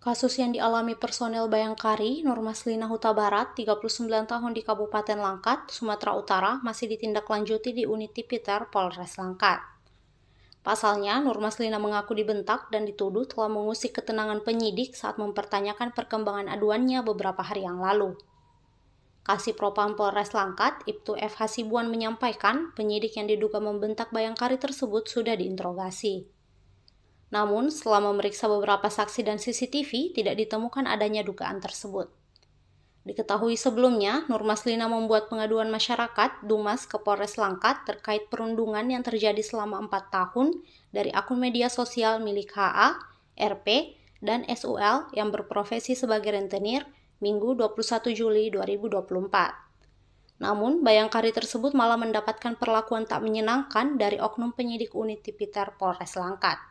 Kasus yang dialami personel Bayangkari, Nurmaslina Huta Barat, 39 tahun di Kabupaten Langkat, Sumatera Utara, masih ditindaklanjuti di unit Tipiter Polres Langkat. Pasalnya, Nurmaslina mengaku dibentak dan dituduh telah mengusik ketenangan penyidik saat mempertanyakan perkembangan aduannya beberapa hari yang lalu. Kasih Propam Polres Langkat, Ibtu F. Hasibuan menyampaikan penyidik yang diduga membentak Bayangkari tersebut sudah diinterogasi. Namun, setelah memeriksa beberapa saksi dan CCTV, tidak ditemukan adanya dugaan tersebut. Diketahui sebelumnya, Nurmaslina membuat pengaduan masyarakat Dumas ke Polres Langkat terkait perundungan yang terjadi selama 4 tahun dari akun media sosial milik HA, RP, dan SUL yang berprofesi sebagai rentenir Minggu 21 Juli 2024. Namun, Bayangkari tersebut malah mendapatkan perlakuan tak menyenangkan dari oknum penyidik unit Tipiter Polres Langkat.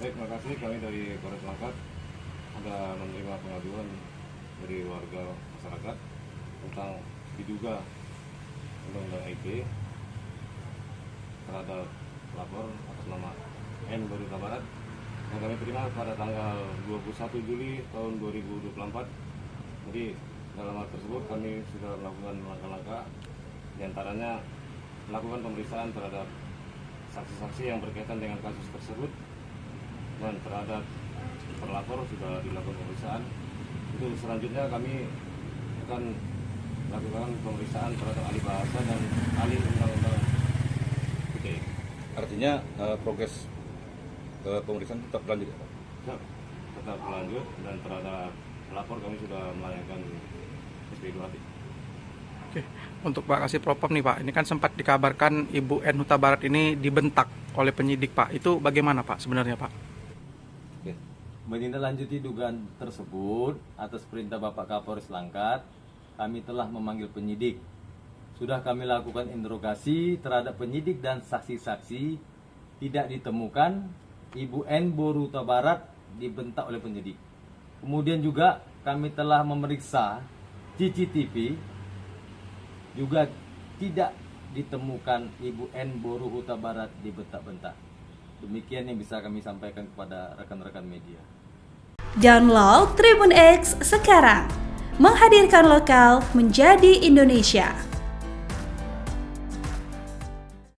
Baik, terima kasih. Kami dari Polres Langkat ada menerima pengaduan dari warga masyarakat tentang diduga undang-undang ITE terhadap pelapor atas nama N. Huta Barat yang kami terima pada tanggal 21 Juli tahun 2024. Jadi dalam hal tersebut kami sudah melakukan langkah-langkah, diantaranya melakukan pemeriksaan terhadap saksi-saksi yang berkaitan dengan kasus tersebut, dan terhadap terlapor sudah dilakukan pemeriksaan. Itu selanjutnya kami akan melakukan pemeriksaan terhadap ahli bahasa dan ahli undang-undang ITE. Artinya progres pemeriksaan tetap lanjut ya Pak? Ya, tetap berlanjut, dan terhadap pelapor kami sudah melayangkan SP2. Oke, untuk Pak Kasih Propam nih Pak, ini kan sempat dikabarkan Ibu N. Huta Barat ini dibentak oleh penyidik Pak. Itu bagaimana Pak sebenarnya Pak? Oke. Menindaklanjuti dugaan tersebut atas perintah Bapak Kapolres Langkat, kami telah memanggil penyidik. Sudah kami lakukan interogasi terhadap penyidik dan saksi-saksi. Tidak ditemukan Ibu N. Huta Barat dibentak oleh penyidik. Kemudian juga kami telah memeriksa CCTV, juga tidak ditemukan Ibu N. Huta Barat dibentak-bentak. Demikian yang bisa kami sampaikan kepada rekan-rekan media. Download Tribun X sekarang, menghadirkan lokal menjadi Indonesia.